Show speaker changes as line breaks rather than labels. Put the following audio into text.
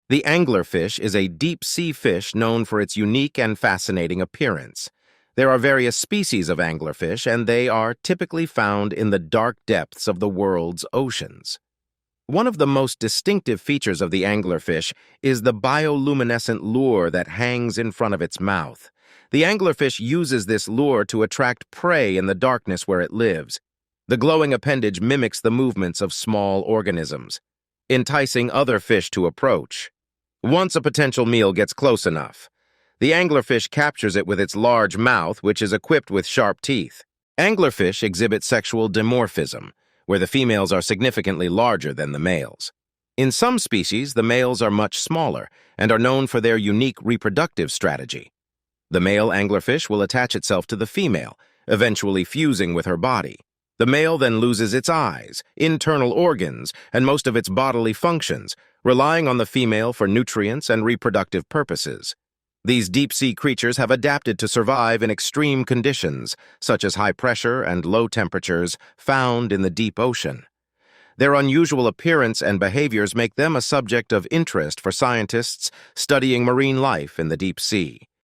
The anglerfish is a deep-sea fish known for its unique and fascinating appearance. There are various species of anglerfish, and they are typically found in the dark depths of the world's oceans. One of the most distinctive features of the anglerfish is the bioluminescent lure that hangs in front of its mouth. The anglerfish uses this lure to attract prey in the darkness where it lives. The glowing appendage mimics the movements of small organisms, enticing other fish to approach. Once a potential meal gets close enough, the anglerfish captures it with its large mouth, which is equipped with sharp teeth. Anglerfish exhibit sexual dimorphism, where the females are significantly larger than the males. In some species, the males are much smaller and are known for their unique reproductive strategy. The male anglerfish will attach itself to the female, eventually fusing with her body. The male then loses its eyes, internal organs, and most of its bodily functions, relying on the female for nutrients and reproductive purposes. These deep-sea creatures have adapted to survive in extreme conditions, such as high pressure and low temperatures found in the deep ocean. Their unusual appearance and behaviors make them a subject of interest for scientists studying marine life in the deep sea.